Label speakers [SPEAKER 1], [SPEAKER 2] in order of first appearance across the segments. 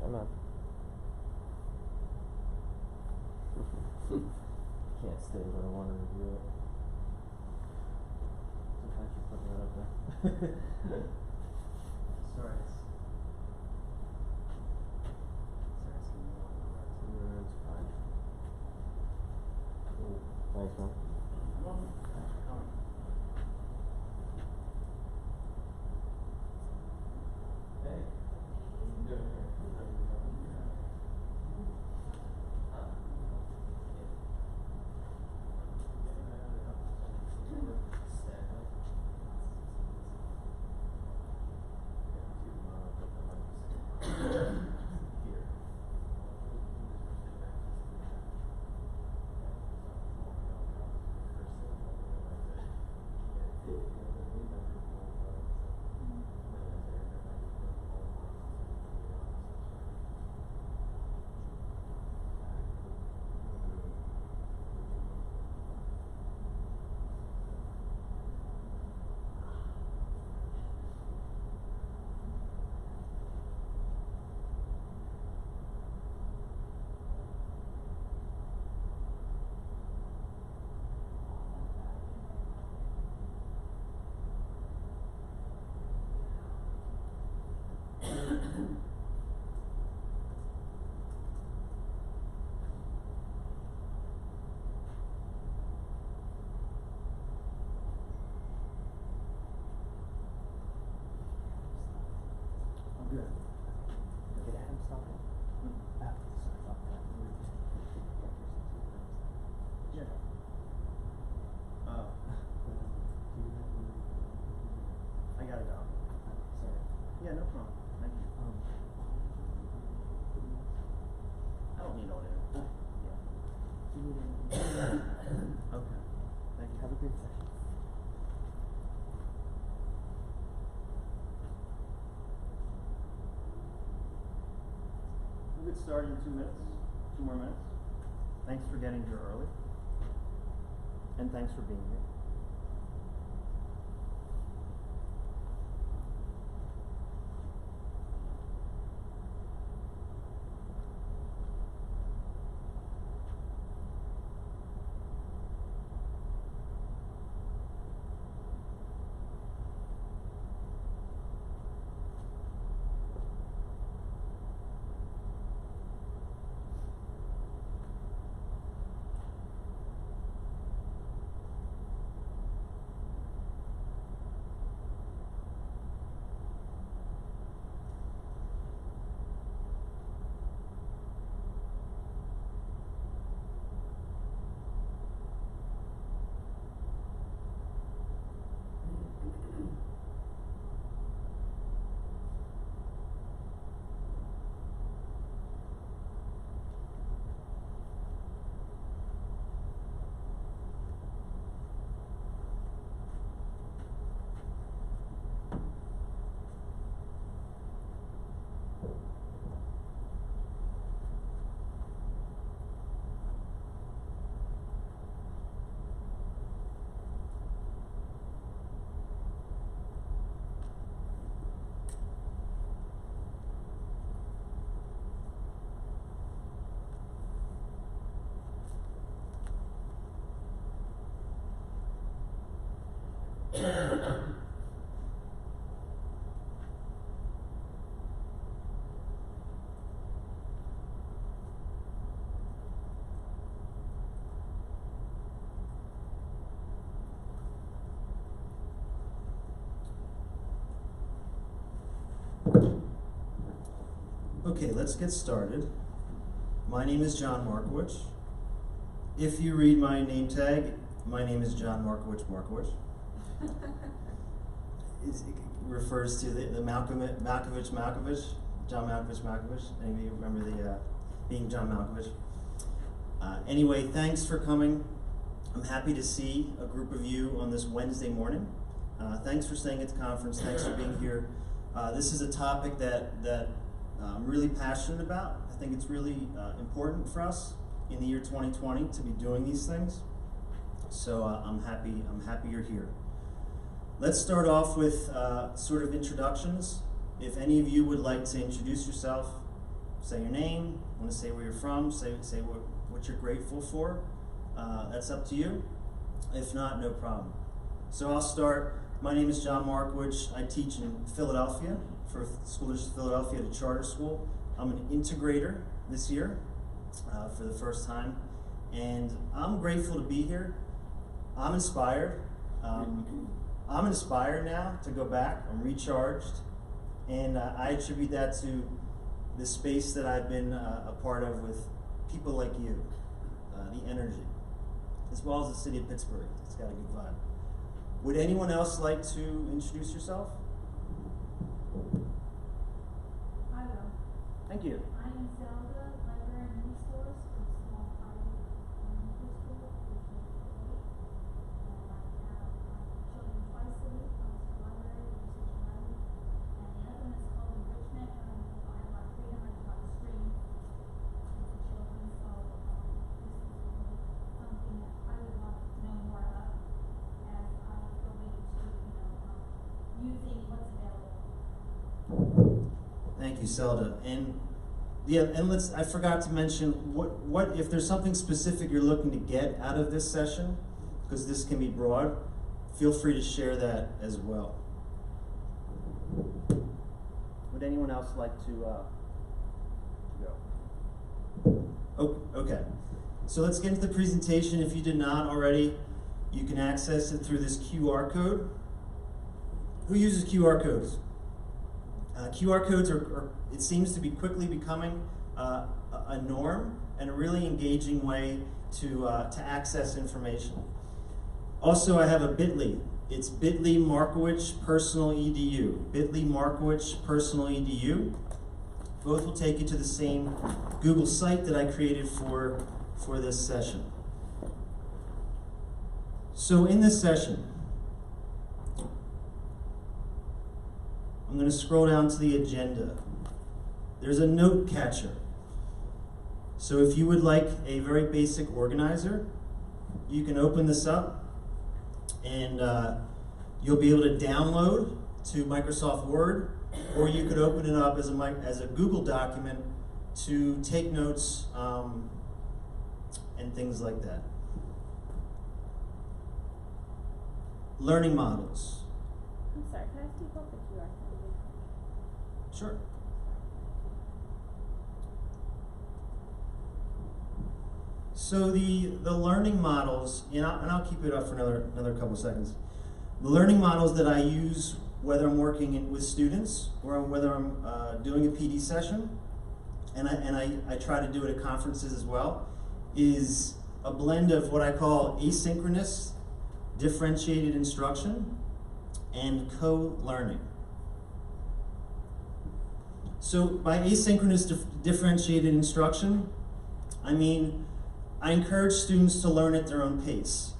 [SPEAKER 1] I'm up. Can't stay, but I want to review it. So thank you for putting that up there.
[SPEAKER 2] Sorry, it's gonna be a long ride.
[SPEAKER 1] No, it's fine. Thanks, man.
[SPEAKER 2] Thanks for coming.
[SPEAKER 1] Hey. Good.
[SPEAKER 2] I'm good.
[SPEAKER 1] Did Adam stop it? Sorry about that.
[SPEAKER 2] Yeah. I got it out.
[SPEAKER 1] Sorry.
[SPEAKER 2] Yeah, no problem. Thank you. I don't need all that. Yeah. Okay. Thank you.
[SPEAKER 1] Have a great session.
[SPEAKER 2] We'll get started in 2 minutes. 2 more minutes. Thanks for getting here early. And thanks for being here. Okay, let's get started. My name is John Markowicz. If you read my name tag, my name is John Markowicz. It refers to the Malkovich, John Malkovich. Any of you remember the being John Malkovich? Anyway, thanks for coming. I'm happy to see a group of you on this Wednesday morning. Thanks for staying at the conference. Thanks for being here. This is a topic that I'm really passionate about. I think it's really important for us in the year 2020 to be doing these things. So I'm happy you're here. Let's start off with sort of introductions. If any of you would like to introduce yourself, say your name, want to say where you're from, say what you're grateful for. That's up to you. If not, no problem. So I'll start. My name is John Markwich. I teach in Philadelphia, for School District of Philadelphia at a charter school. I'm an integrator this year for the first time. And I'm grateful to be here. I'm inspired. I'm inspired now to go back. I'm recharged. And I attribute that to the space that I've been a part of with people like you, the energy, as well as the city of Pittsburgh. It's got a good vibe. Would anyone else like to introduce yourself?
[SPEAKER 3] I will.
[SPEAKER 2] Thank you.
[SPEAKER 3] I am Zelda, librarian and resource for small private elementary school, K328. And I have children twice a week, comes to the library, research learning. And the other one is called enrichment, and I have about 300 on the screen for children. So this is really something that I would love to know more about as I go into, using what's available.
[SPEAKER 2] Thank you, Zelda. And yeah, and I forgot to mention what if there's something specific you're looking to get out of this session, because this can be broad, feel free to share that as well. Would anyone else like to go? Oh, okay. So let's get into the presentation. If you did not already, you can access it through this QR code. Who uses QR codes? QR codes it seems to be quickly becoming a norm and a really engaging way to access information. Also, I have a bit.ly. It's bit.ly Markwich Personal EDU. bit.ly Markwich Personal EDU. Both will take you to the same Google site that I created for this session. So in this session, I'm going to scroll down to the agenda. There's a note catcher. So if you would like a very basic organizer, you can open this up and you'll be able to download to Microsoft Word, or you could open it up as a Google document to take notes and things like that. Learning models.
[SPEAKER 3] I'm sorry, can I ask you about the QR code?
[SPEAKER 2] Sure. So the learning models, and I'll keep it up for another couple seconds. The learning models that I use, whether I'm working with students or whether I'm doing a PD session, and I try to do it at conferences as well, is a blend of what I call asynchronous, differentiated instruction, and co-learning. So by asynchronous differentiated instruction, I mean I encourage students to learn at their own pace.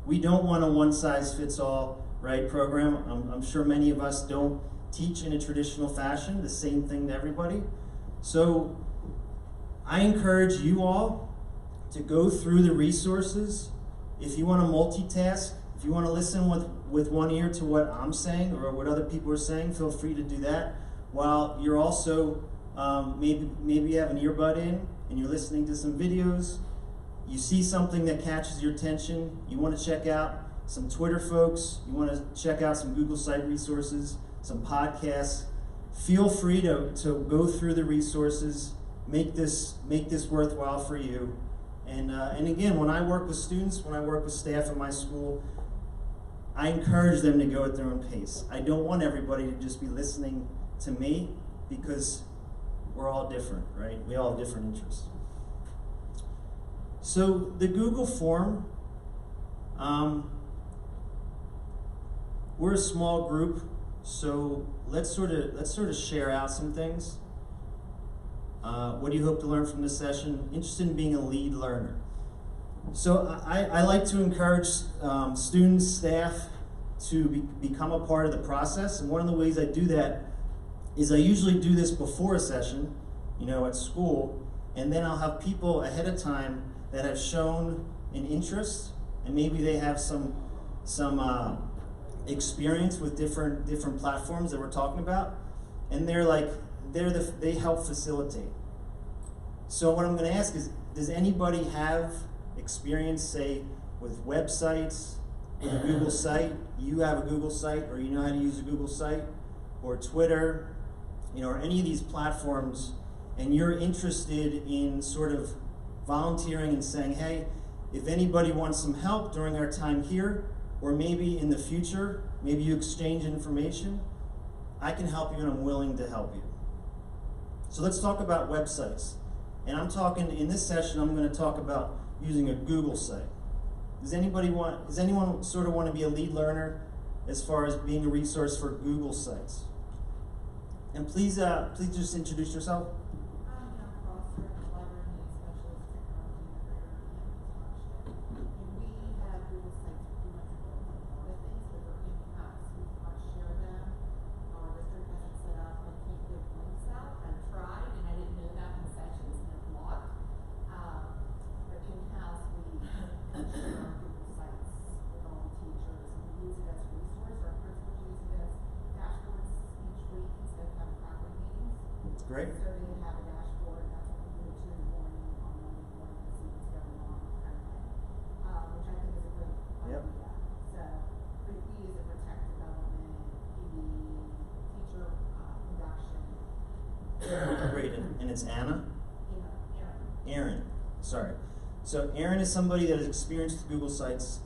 [SPEAKER 2] We don't want a one-size-fits-all, right, program. I'm sure many of us don't teach in a traditional fashion, the same thing to everybody. So I encourage you all to go through the resources. If you want to multitask, if you want to listen with one ear to what I'm saying or what other people are saying, feel free to do that. While you're also, maybe you have an earbud in and you're listening to some videos, you see something that catches your attention, you want to check out some Twitter folks, you want to check out some Google site resources, some podcasts, feel free to go through the resources, make this worthwhile for you. And again, when I work with students, when I work with staff at my school, I encourage them to go at their own pace. I don't want everybody to just be listening to me, because we're all different, right? We all have different interests. So the Google form, we're a small group, so let's sort of share out some things. What do you hope to learn from this session? Interested in being a lead learner. So I like to encourage students, staff to become a part of the process, and one of the ways I do that is I usually do this before a session, at school, and then I'll have people ahead of time that have shown an interest, and maybe they have some experience with different platforms that we're talking about, and they help facilitate. So what I'm going to ask is, does anybody have experience, say, with websites, with a Google site? You have a Google site, or you know how to use a Google site, or Twitter, or any of these platforms, and you're interested in sort of volunteering and saying, hey, if anybody wants some help during our time here, or maybe in the future, maybe you exchange information, I can help you and I'm willing to help you. So let's talk about websites. And in this session, I'm going to talk about using a Google site. Does anyone sort of want to be a lead learner as far as being a resource for Google sites? And please just introduce yourself. Great.
[SPEAKER 4] So they have a dashboard that's what we do in the morning on Monday morning to see what's going on, kind of thing, which I think is a good idea. So we use it for tech development, PD, teacher induction.
[SPEAKER 2] Great, and it's Anna?
[SPEAKER 4] Aaron.
[SPEAKER 2] Sorry. So Erin is somebody that has experience with Google Sites.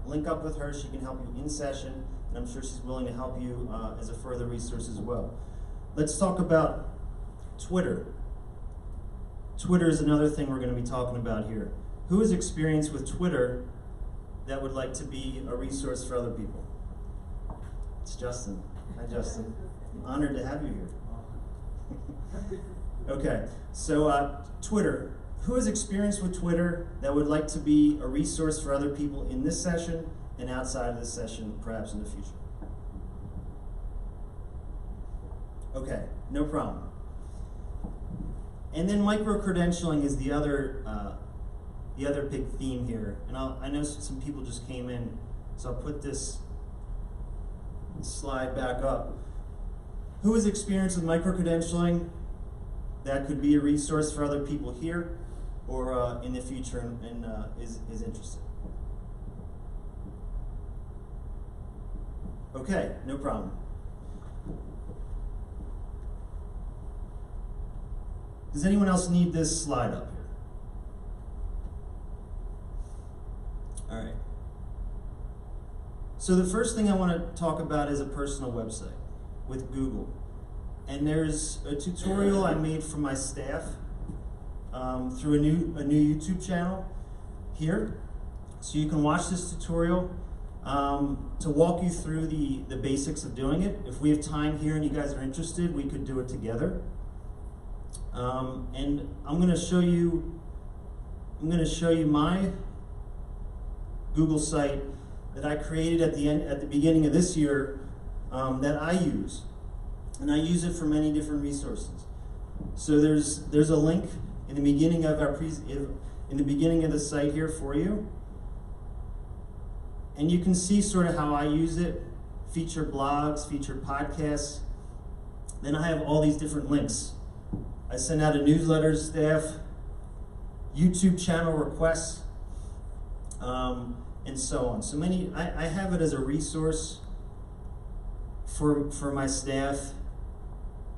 [SPEAKER 2] Link up with her, she can help you in session, and I'm sure she's willing to help you as a further resource as well. Let's talk about Twitter. Twitter is another thing we're going to be talking about here. Who has experience with Twitter that would like to be a resource for other people? It's Justin. Hi, Justin. Honored to have you here. Okay, so Twitter. Who has experience with Twitter that would like to be a resource for other people in this session and outside of this session, perhaps in the future? Okay, no problem. And then micro-credentialing is the other big theme here. And I know some people just came in, so I'll put this slide back up. Who has experience with micro-credentialing that could be a resource for other people here or in the future and is interested? Okay, no problem. Does anyone else need this slide up here? All right. So the first thing I want to talk about is a personal website with Google. And there's a tutorial I made for my staff through a new YouTube channel here. So you can watch this tutorial to walk you through the basics of doing it. If we have time here and you guys are interested, we could do it together. And I'm going to show you my Google site that I created at the beginning of this year that I use, and I use it for many different resources. So there's a link in the beginning of in the beginning of the site here for you, and you can see sort of how I use it: featured blogs, featured podcasts. Then I have all these different links. I send out a newsletter to staff, YouTube channel requests, and so on. So I have it as a resource for my staff,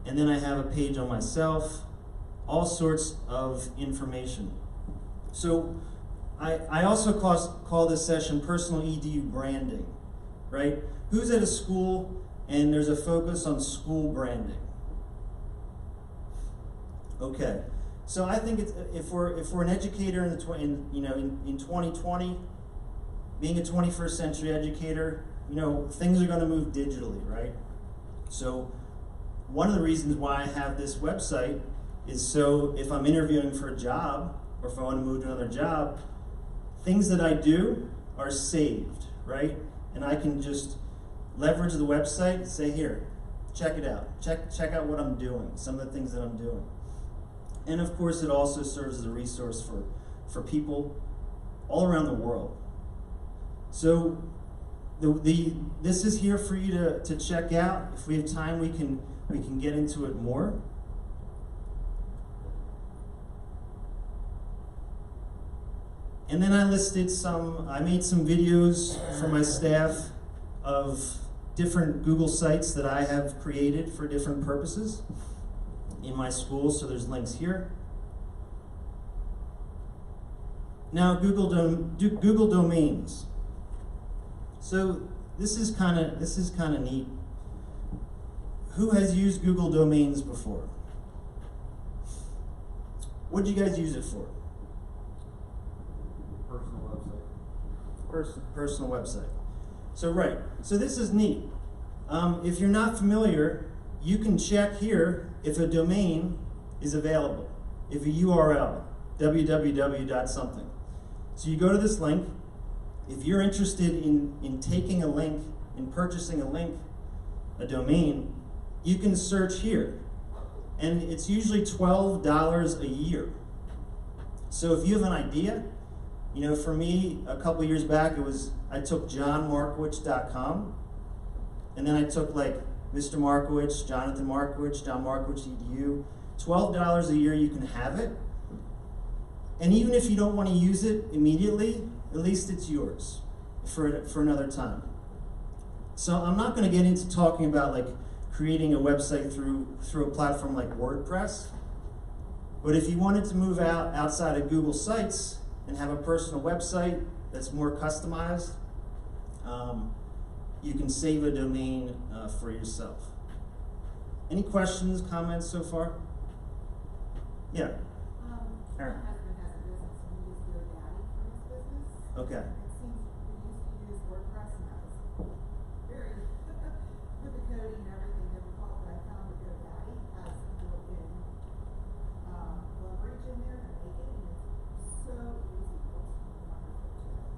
[SPEAKER 2] and then I have a page on myself, all sorts of information. So I also call this session personal EDU branding, right? Who's at a school and there's a focus on school branding? Okay, so I think if we're an educator in 2020, being a 21st century educator, things are going to move digitally, right? So one of the reasons why I have this website is so if I'm interviewing for a job or if I want to move to another job, things that I do are saved, right? And I can just leverage the website and say, here, check it out. Check out what I'm doing, some of the things that I'm doing. And of course, it also serves as a resource for people all around the world. So this is here for you to check out. If we have time, we can get into it more. And then I made some videos for my staff of different Google sites that I have created for different purposes in my school, so there's links here. Now, Google domains. So this is kind of neat. Who has used Google domains before? What did you guys use it for? Personal website. So right. So this is neat. If you're not familiar, you can check here if a domain is available. If a URL, www.something. So you go to this link. If you're interested in taking a link, in purchasing a link, a domain, you can search here. And it's usually $12 a year. So if you have an idea, for me, a couple years back, I took johnmarkowitz.com, and then I took like Mr. Markowitz, Jonathan Markowitz, John Markowitz edu. $12 a year, you can have it. And even if you don't want to use it immediately, at least it's yours for another time. So I'm not going to get into talking about like creating a website through a platform like WordPress. But if you wanted to move outside of Google Sites and have a personal website that's more customized, you can save a domain for yourself. Any questions, comments so far? Yeah. Aaron.
[SPEAKER 4] My husband has a business and he uses GoDaddy for his business.
[SPEAKER 2] Okay.
[SPEAKER 4] It seems we used to use WordPress and that was very, with the coding and everything difficult, but I found that GoDaddy has built-in leverage in there to make it, and it's so easy, it's wonderful too.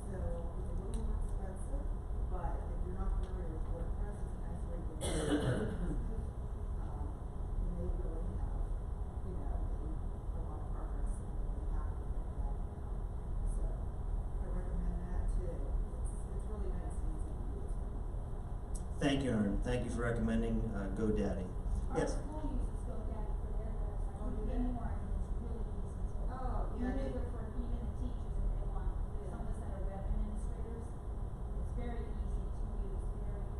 [SPEAKER 4] So it's a little more expensive, but if you're not familiar with WordPress, it's a nice way to get started. And they really have, made a lot of progress and I'm really happy with that now. So I recommend that too. It's really nice and easy to use.
[SPEAKER 2] Thank you, Aaron. Thank you for recommending GoDaddy. Yes.
[SPEAKER 3] Our school uses GoDaddy for their website.
[SPEAKER 4] Oh, do they?
[SPEAKER 3] Anymore, and it's really easy to.
[SPEAKER 4] Oh, yeah,
[SPEAKER 3] Use
[SPEAKER 4] they-
[SPEAKER 3] it for even the teachers if they want. Some of us that are web administrators, it's very easy to use.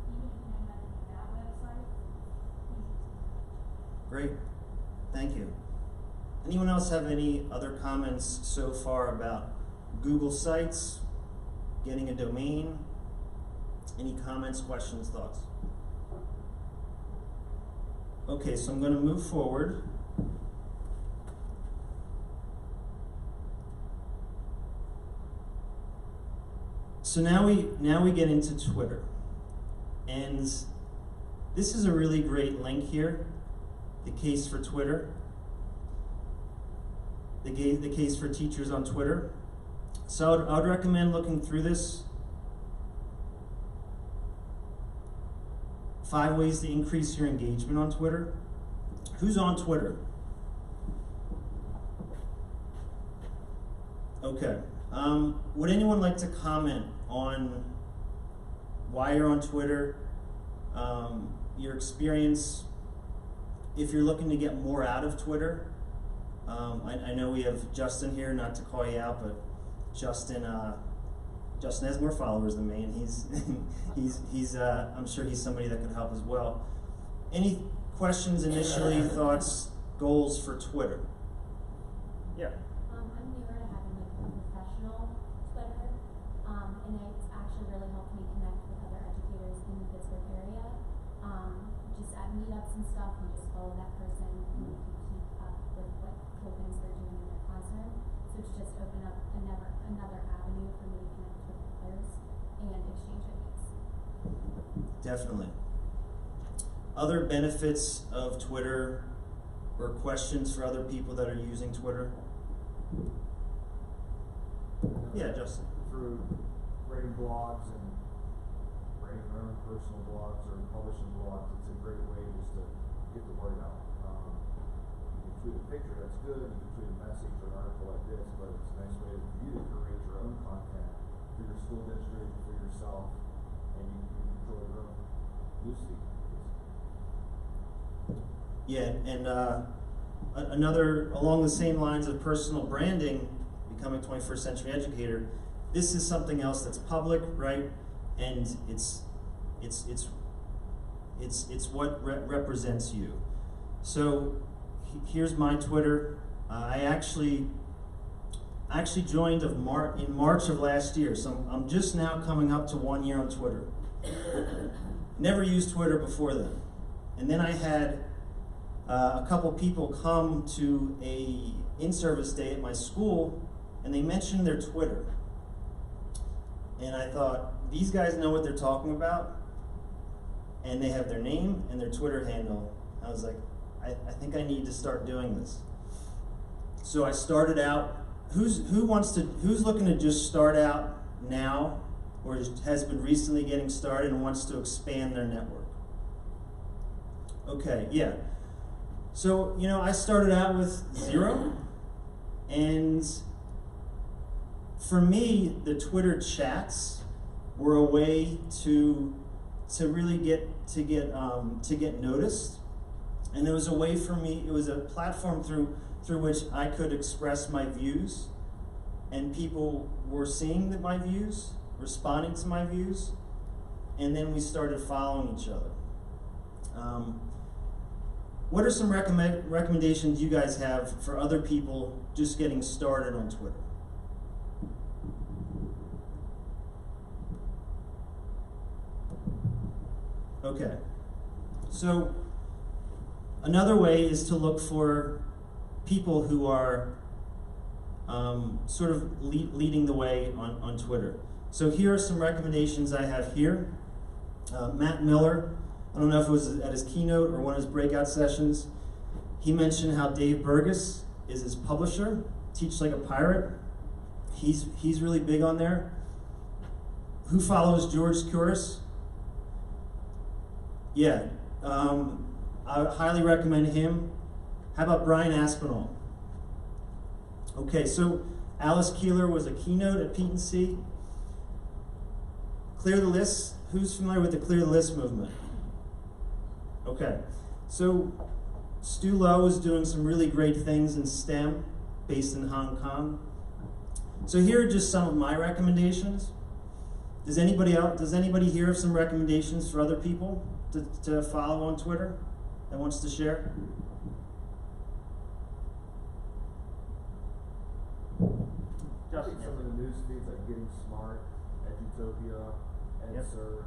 [SPEAKER 3] Even if you know nothing about websites, it's easy to manage.
[SPEAKER 2] Great. Thank you. Anyone else have any other comments so far about Google Sites, getting a domain? Any comments, questions, thoughts? Okay, so I'm going to move forward. So now we get into Twitter. And this is a really great link here, the case for Twitter. The case for teachers on Twitter. So I would recommend looking through this. 5 ways to increase your engagement on Twitter. Who's on Twitter? Okay. Would anyone like to comment on why you're on Twitter, your experience, if you're looking to get more out of Twitter? I know we have Justin here, not to call you out, but Justin has more followers than me, and he's I'm sure he's somebody that could help as well. Any questions initially, thoughts, goals for Twitter? Yeah.
[SPEAKER 5] I'm newer to having like a professional Twitter, and it's actually really helped me connect with other educators in the Pittsburgh area. Just at meetups and stuff, you just follow that person and you can keep up with what cool things they're doing in their classroom. So it's just opened up another avenue for me to connect with others and exchange ideas.
[SPEAKER 2] Definitely. Other benefits of Twitter or questions for other people that are using Twitter? Yeah, Justin.
[SPEAKER 6] Through writing blogs and writing your own personal blogs or publishing blogs, it's a great way just to get the word out. You can tweet a picture, that's good. You can tweet a message or an article like this, but it's a nice way for you to create your own content for your school district, for yourself, and you can control your own newsfeed.
[SPEAKER 2] Yeah, and another along the same lines of personal branding, becoming 21st century educator, this is something else that's public, right? And it's what represents you. So here's my Twitter. I actually joined in March of last year, so I'm just now coming up to 1 year on Twitter. Never used Twitter before then. And then I had a couple people come to a in-service day at my school, and they mentioned their Twitter. And I thought, these guys know what they're talking about, and they have their name and their Twitter handle. I was like, I think I need to start doing this. So I started out. Who's looking to just start out now, or has been recently getting started and wants to expand their network? Okay, yeah. So, I started out with 0, and for me, the Twitter chats were a way to really get noticed, and it was a way for me. It was a platform through which I could express my views, and people were seeing my views, responding to my views, and then we started following each other. What are some recommendations you guys have for other people just getting started on Twitter? Okay, so another way is to look for people who are sort of leading the way on Twitter. So here are some recommendations I have here. Matt Miller, I don't know if it was at his keynote or one of his breakout sessions, he mentioned how Dave Burgess is his publisher, Teach Like a Pirate. He's really big on there. Who follows George Couros? Yeah, I would highly recommend him. How about Brian Aspinall? Okay, so Alice Keeler was a keynote at P&C. Clear the List. Who's familiar with the Clear the List movement? Okay, so Stu Lowe is doing some really great things in STEM, based in Hong Kong. So here are just some of my recommendations. Does anybody hear of some recommendations for other people to follow on Twitter that wants to share?
[SPEAKER 6] I think some of the news feeds like Getting Smart, Educator, EdSurge.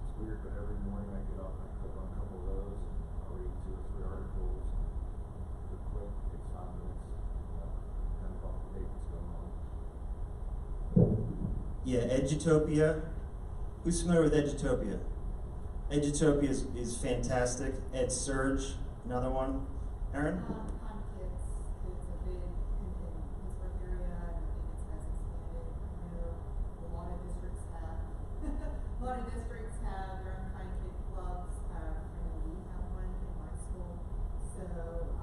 [SPEAKER 6] It's weird, but every morning I get up and I click on a couple of those and I'll read 2 or 3 articles. They're quick, takes 5 minutes, kind of up to date what's going on.
[SPEAKER 2] Yeah, Edutopia. Who's familiar with Edutopia? Edutopia is fantastic. EdSurge, another one. Aaron?
[SPEAKER 4] Kids. It's a big in Pittsburgh area, and I think it has expanded. I know a lot of districts have their own kind kid clubs. I know we have one in my school. So it's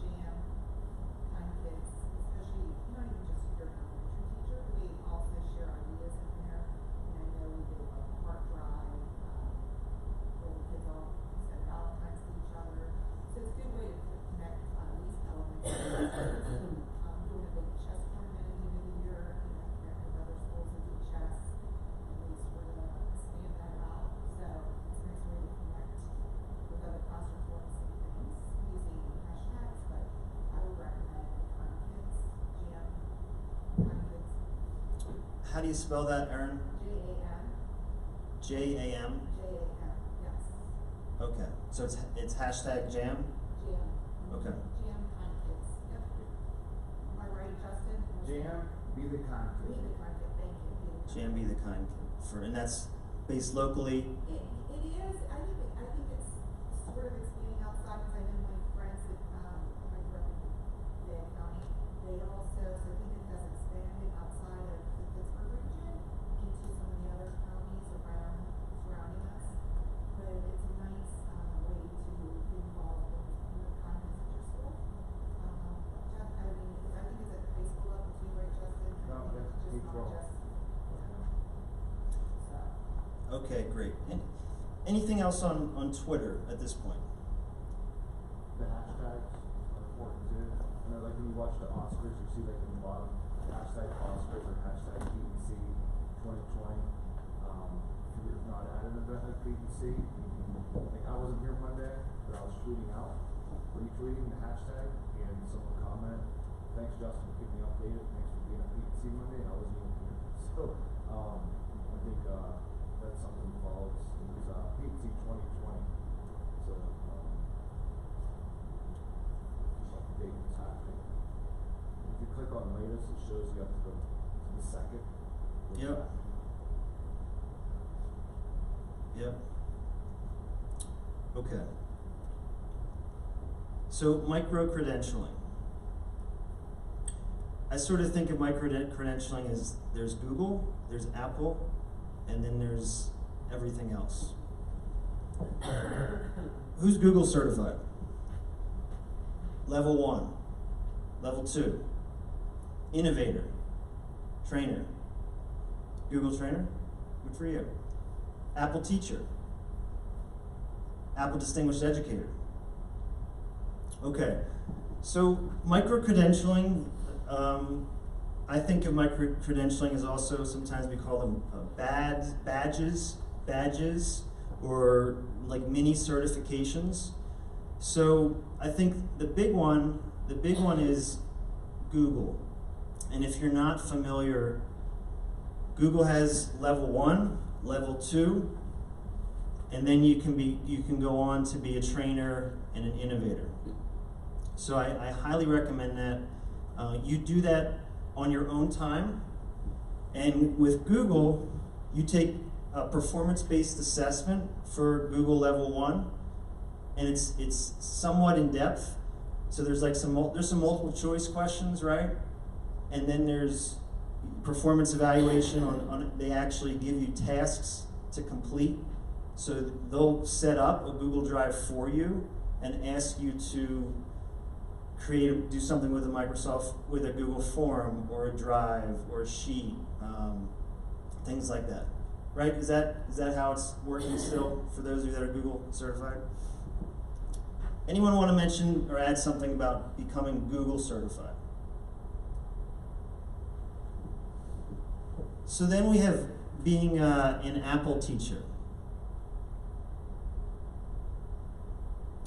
[SPEAKER 4] Jam, Kind Kids, especially not even just your elementary teacher. We also share ideas in there. And I know we did a heart drive where the kids all send Valentine's to each other. So it's a good way to connect at least elementary. Doing a big chess tournament at the end of the year, connecting with other schools and do chess. And we sort of expand that out. So it's a nice way to connect with other classrooms doing the same things using hashtags. But I would recommend Kind Kids, Jam, Kind Kids.
[SPEAKER 2] How do you spell that, Aaron?
[SPEAKER 4] JAM.
[SPEAKER 2] J-A-M?
[SPEAKER 4] JAM, yes.
[SPEAKER 2] Okay, so it's hashtag jam?
[SPEAKER 4] Jam.
[SPEAKER 2] Okay.
[SPEAKER 4] Jam Kind Kids. Yep. Am I right, Justin?
[SPEAKER 6] Jam, be the kind
[SPEAKER 4] Be
[SPEAKER 6] kid.
[SPEAKER 4] the Kind Kid, thank you.
[SPEAKER 2] Jam Be the Kind Kid. And that's based locally.
[SPEAKER 4] It is. I think it's sort of expanding outside because I know my friends that I grew up in Fayette County. They also, so I think it has expanded outside of the Pittsburgh region into some of the other counties surrounding us. But it's a nice way to get involved in the kindness at your school. Jeff, I think it's at the high school level too, right, Justin?
[SPEAKER 6] No,
[SPEAKER 4] I think
[SPEAKER 6] that's
[SPEAKER 4] it's just not
[SPEAKER 6] K-12.
[SPEAKER 4] just. So.
[SPEAKER 2] Okay, great. And anything else on Twitter at this point?
[SPEAKER 6] The hashtags are important too. Like when you watch watch the Oscars, you see like in the bottom, hashtag Oscars or hashtag PEC 2020. If you're not at an event like PEC, you can, like I wasn't here Monday, but I was tweeting out, retweeting the hashtag, and someone comment, thanks Justin for keeping me updated, thanks for being at PEC Monday, I wasn't even here. So, I think, that's something to follow. It was, PEC 2020. So, keep up to date with what's happening. If you click on latest, it shows you up to the second. what's
[SPEAKER 2] Yep.
[SPEAKER 6] happening.
[SPEAKER 2] Yep. Okay. So micro-credentialing. I sort of think of micro-credentialing as there's Google, there's Apple, and then there's everything else. Who's Google certified? Level 1, Level 2, Innovator, Trainer. Google Trainer? Good for you. Apple Teacher. Apple Distinguished Educator. Okay, so micro-credentialing, I think of micro-credentialing as also, sometimes we call them badges, or like mini certifications. So I think the big one is Google. And if you're not familiar, Google has level 1, level 2, and then you can go on to be a trainer and an innovator. So I highly recommend that. You do that on your own time. And with Google, you take a performance-based assessment for Google level 1, and it's somewhat in depth. So there's like some multiple choice questions, right? And then there's performance evaluation on they actually give you tasks to complete. So they'll set up a Google Drive for you and ask you to do something with a Google form or a Drive or a sheet, things like that. Right? Is that how it's working still for those of you that are Google certified? Anyone want to mention or add something about becoming Google certified? So then we have being an Apple teacher.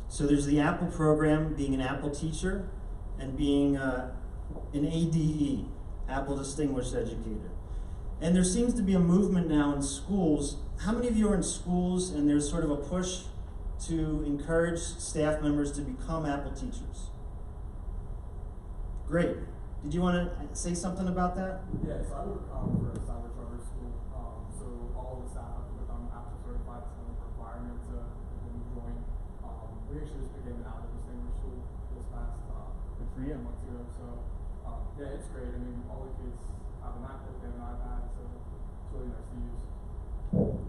[SPEAKER 2] So there's the Apple program, being an Apple teacher, and being an ADE, Apple Distinguished Educator. And there seems to be a movement now in schools. How many of you are in schools and there's sort of a push to encourage staff members to become Apple teachers? Great. Did you want to say something about that?
[SPEAKER 7] Yeah, so I work for a cyber charter school. So all of the staff have to become Apple certified. It's a requirement to join. We actually just became an Apple Distinguished school this past 3 months ago. So yeah, it's great. I mean, all the kids have an MacBook, they have an iPad, so it's really nice to use.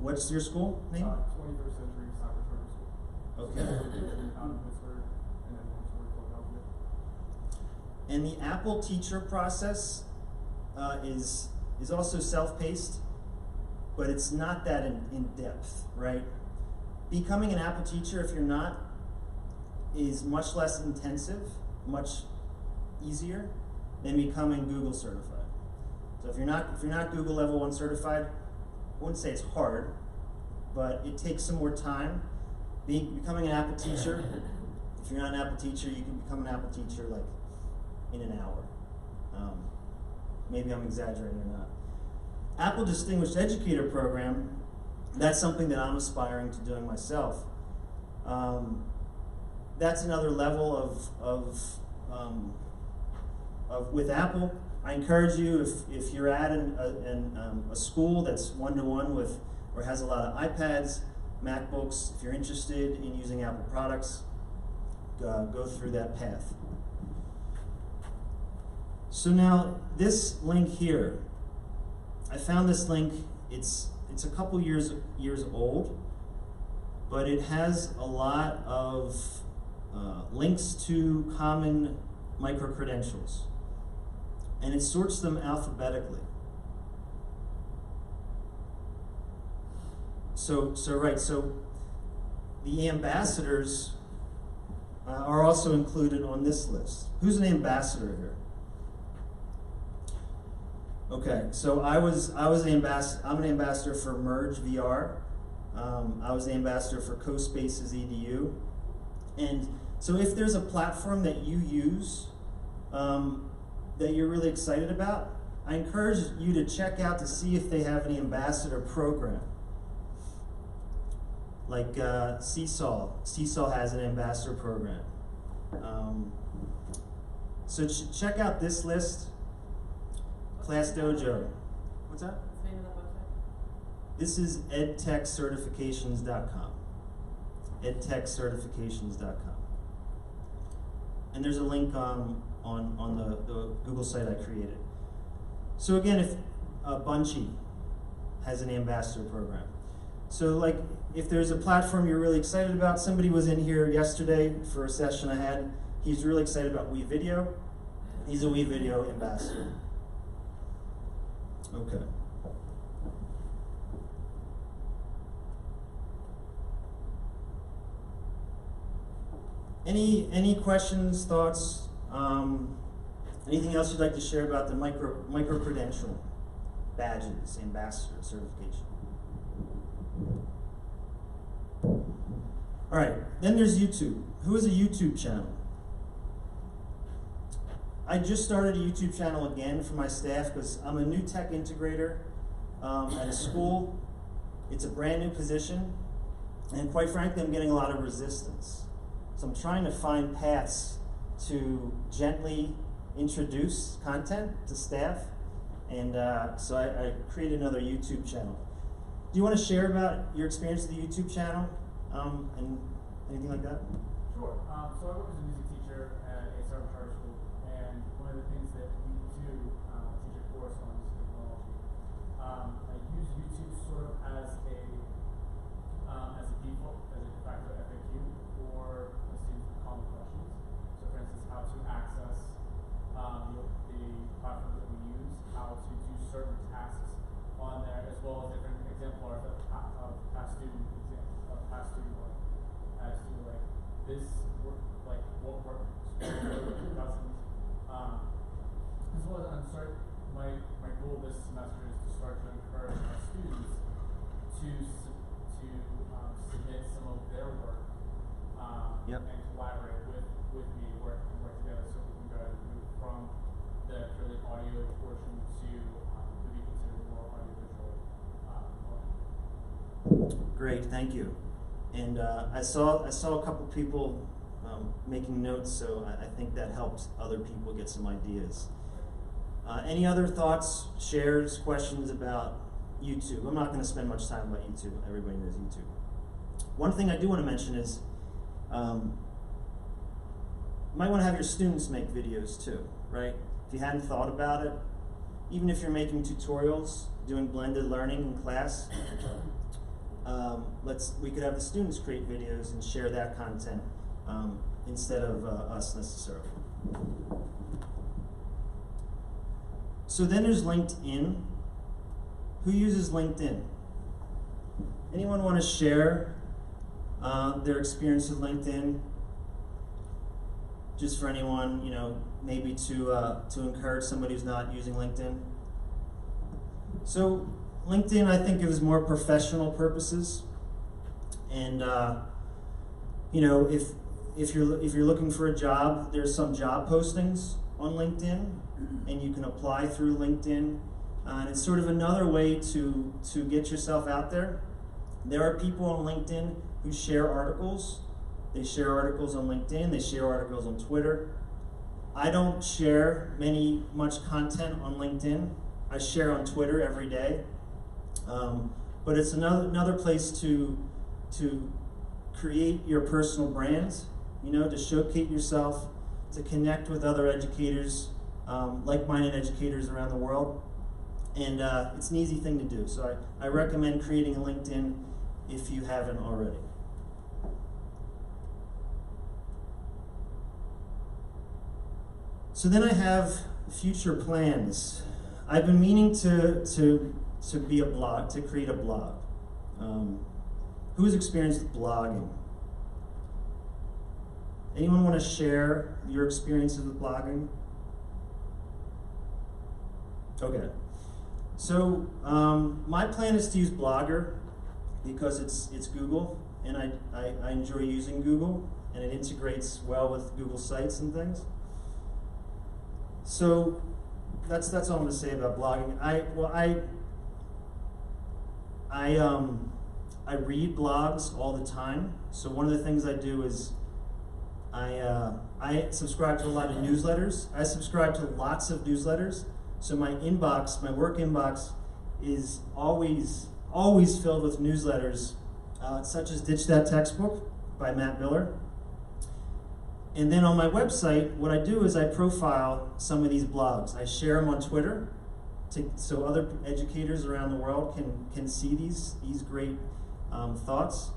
[SPEAKER 2] What's your school name?
[SPEAKER 7] 21st Century Cyber Charter School.
[SPEAKER 2] Okay.
[SPEAKER 7] Out of Pittsburgh, and then one story Philadelphia.
[SPEAKER 2] And the Apple teacher process is also self-paced, but it's not that in depth, right? Becoming an Apple teacher, if you're not, is much less intensive, much easier than becoming Google certified. So if you're not Google level 1 certified, I wouldn't say it's hard, but it takes some more time. Becoming an Apple teacher, if you're not an Apple teacher, you can become an Apple teacher like in an hour. Maybe I'm exaggerating or not. Apple Distinguished Educator program, that's something that I'm aspiring to doing myself. That's another level of with Apple. I encourage you, if you're at a school that's one-to-one with or has a lot of iPads, MacBooks, if you're interested in using Apple products, go through that path. So now this link here, I found this link. It's a couple years old, but it has a lot of links to common micro-credentials, and it sorts them alphabetically. So the ambassadors are also included on this list. Who's an ambassador here? Okay, so I'm an ambassador for Merge VR. I was the ambassador for CoSpaces EDU. And so if there's a platform that you use that you're really excited about, I encourage you to check out to see if they have any ambassador program. Like Seesaw. Seesaw has an ambassador program. So check out this list. Class Dojo. What's that?
[SPEAKER 8] What's the name of that website?
[SPEAKER 2] This is edtechcertifications.com. edtechcertifications.com. And there's a link on the Google site I created. So again, if Bunchy has an ambassador program. So like, if there's a platform you're really excited about, somebody was in here yesterday for a session I had. He's really excited about WeVideo. He's a WeVideo ambassador. Okay. Any questions, thoughts? Anything else you'd like to share about the micro credential badges, ambassador certification? All right. Then there's YouTube. Who has a YouTube channel? I just started a YouTube channel again for my staff because I'm a new tech integrator at a school. It's a brand new position, and quite frankly, I'm getting a lot of resistance. So I'm trying to find paths to gently introduce content to staff, and so I created another YouTube channel. Do you want to share about your experience with the YouTube channel and anything like that?
[SPEAKER 7] Sure. So I work as a music teacher at a several charter school, and one of the things that we do teach a course on music technology. I use YouTube sort of as a default, as a de facto FAQ for the students with common questions. So for instance, how to access the platforms that we use, how to do certain tasks on there, as well as different exemplars of past student work. As to like this work, like what works, what doesn't. As well as my goal this semester is to start to encourage our students to submit some of their work
[SPEAKER 2] Yep.
[SPEAKER 7] and collaborate with me, work together, so we can go and move from the purely audio portion to to be considered more audiovisual component.
[SPEAKER 2] Great, thank you. And I saw a couple people making notes, so I think that helps other people get some ideas. Any other thoughts, shares, questions about YouTube? I'm not going to spend much time about YouTube. Everybody knows YouTube. One thing I do want to mention is you might want to have your students make videos too, right? If you hadn't thought about it, even if you're making tutorials, doing blended learning in class, we could have the students create videos and share that content instead of us necessarily. So then there's LinkedIn. Who uses LinkedIn? Anyone want to share their experience with LinkedIn? Just for anyone, maybe to encourage somebody who's not using LinkedIn. So LinkedIn, I think, is more professional purposes, and if you're looking for a job, there's some job postings on LinkedIn, and you can apply through LinkedIn, and it's sort of another way to get yourself out there. There are people on LinkedIn who share articles. They share articles on LinkedIn. They share articles on Twitter. I don't share much content on LinkedIn. I share on Twitter every day. But it's another place to create your personal brand, to showcase yourself, to connect with other educators, like-minded educators around the world. And it's an easy thing to do. So I recommend creating a LinkedIn if you haven't already. So then I have future plans. I've been meaning to be a blog, to create a blog. Who's experienced with blogging? Anyone want to share your experiences with blogging? Okay. So my plan is to use Blogger because it's Google, and I enjoy using Google, and it integrates well with Google Sites and things. So that's all I'm going to say about blogging. I read blogs all the time. So one of the things I do is I subscribe to a lot of newsletters. I subscribe to lots of newsletters. So my inbox, my work inbox, is always filled with newsletters, such as Ditch That Textbook by Matt Miller. And then on my website, what I do is I profile some of these blogs. I share them on Twitter, so other educators around the world can see these great thoughts.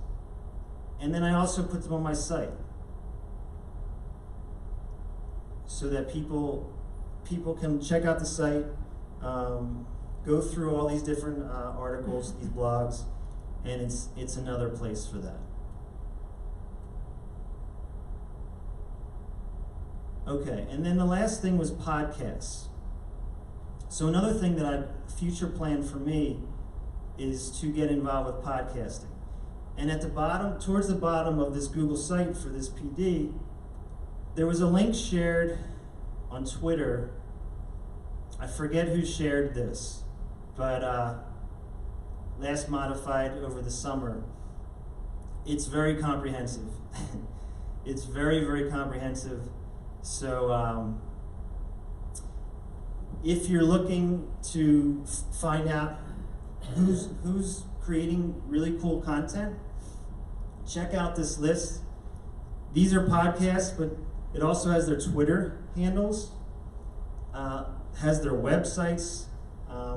[SPEAKER 2] And then I also put them on my site, so that people can check out the site, go through all these different articles, these blogs, and it's another place for that. Okay, and then the last thing was podcasts. So another thing that future plan for me is to get involved with podcasting. And at the bottom, towards the bottom of this Google site for this PD, there was a link shared on Twitter. I forget who shared this, but last modified over the summer. It's very comprehensive. It's very, very comprehensive. So if you're looking to find out who's creating really cool content, check out this list. These are podcasts, but it also has their Twitter handles, has their websites.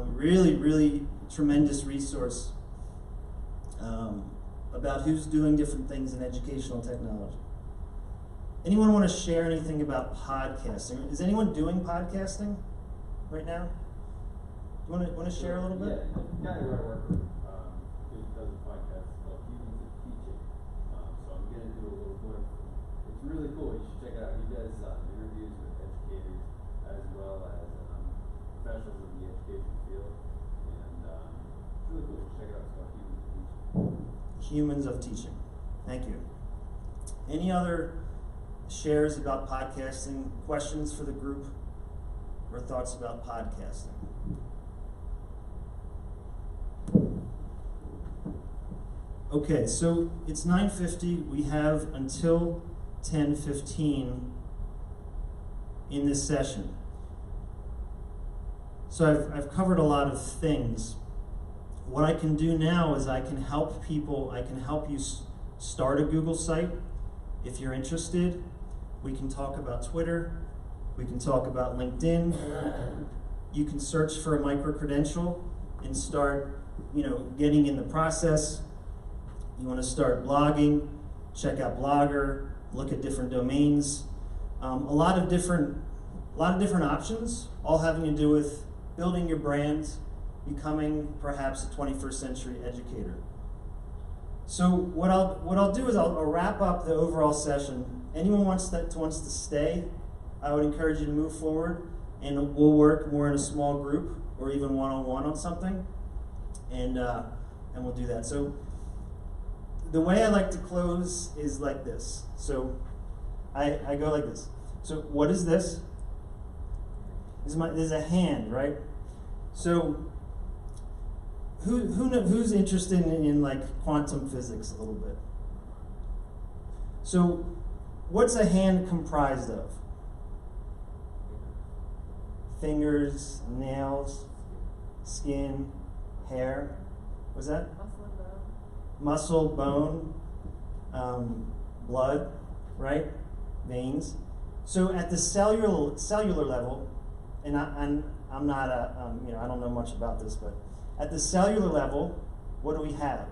[SPEAKER 2] Really, really tremendous resource about who's doing different things in educational technology. Anyone want to share anything about podcasting? Is anyone doing podcasting right now? Do you want to share a little bit?
[SPEAKER 9] Yeah, the guy who I work with does a podcast called Humans of Teaching. So I'm going to do a little blurb. It's really cool. You should check it out. He does interviews with educators as well as professionals in the education field. And it's really cool. Check it out. It's called Humans of Teaching.
[SPEAKER 2] Humans of Teaching. Thank you. Any other shares about podcasting, questions for the group, or thoughts about podcasting? Okay, so it's 9:50. We have until 10:15 in this session. So I've covered a lot of things. What I can do now is I can help people. I can help you start a Google site if you're interested. We can talk about Twitter. We can talk about LinkedIn. You can search for a micro-credential and start, getting in the process. You want to start blogging, check out Blogger, look at different domains. A lot of different options, all having to do with building your brand, becoming perhaps a 21st century educator. So what I'll do is I'll wrap up the overall session. Anyone wants to stay, I would encourage you to move forward, and we'll work more in a small group or even one-on-one on something, and we'll do that. So the way I like to close is like this. So I go like this. So what is this? This is a hand, right? So who's interested in like quantum physics a little bit? So what's a hand comprised of? Fingers, nails, skin, hair. What's that? Muscle, bone, blood, right? Veins. So at the cellular level, and I'm not I don't know much about this, but at the cellular level, what do we have?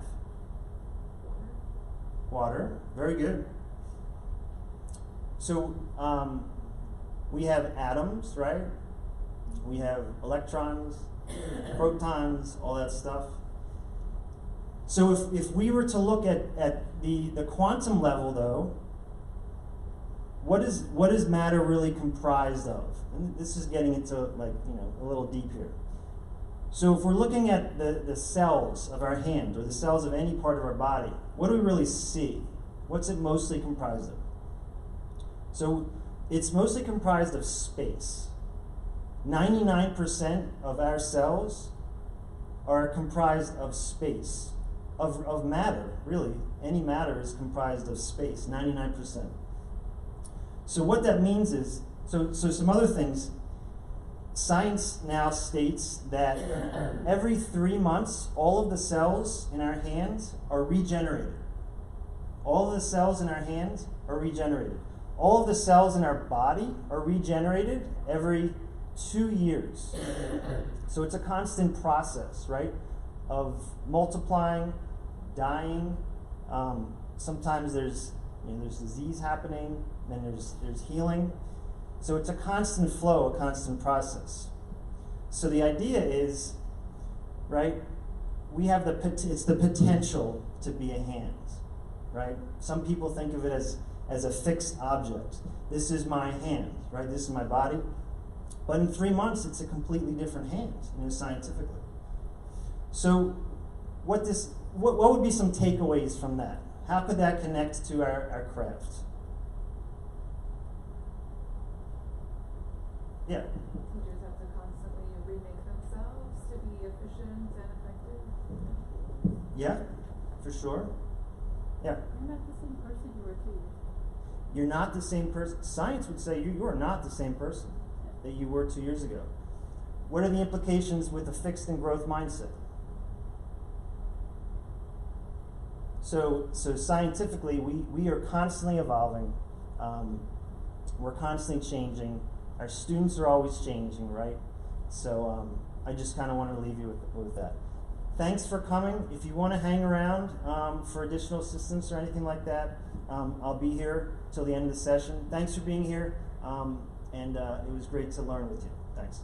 [SPEAKER 2] Water. Very good. So we have atoms, right? We have electrons, protons, all that stuff. So if we were to look at the quantum level, though, what is matter really comprised of? And this is getting into, like, a little deep here. So if we're looking at the cells of our hand or the cells of any part of our body, what do we really see? What's it mostly comprised of? So it's mostly comprised of space. 99% of our cells are comprised of space, of matter, really. Any matter is comprised of space, 99%. So what that means is, so some other things, science now states that every 3 months, all of the cells in our hands are regenerated. All of the cells in our hands are regenerated. All of the cells in our body are regenerated every 2 years. So it's a constant process, right? Of multiplying, dying. Sometimes there's disease happening, then there's healing. So it's a constant flow, a constant process. So the idea is, right? We have it's the potential to be a hand, right? Some people think of it as a fixed object. This is my hand, right? This is my body. But in 3 months, it's a completely different hand, scientifically. So what would be some takeaways from that? How could that connect to our craft? Yeah?
[SPEAKER 10] Teachers have to constantly remake themselves to be efficient and effective.
[SPEAKER 2] Yeah, for sure. Yeah.
[SPEAKER 10] You're not the same person you were 2 years ago.
[SPEAKER 2] You're not the same person. Science would say you are not the same person that you were 2 years ago. What are the implications with a fixed and growth mindset? So scientifically, we are constantly evolving. We're constantly changing. Our students are always changing, right? So I just kind of want to leave you with that. Thanks for coming. If you want to hang around for additional assistance or anything like that, I'll be here till the end of the session. Thanks for being here, and it was great to learn with you. Thanks.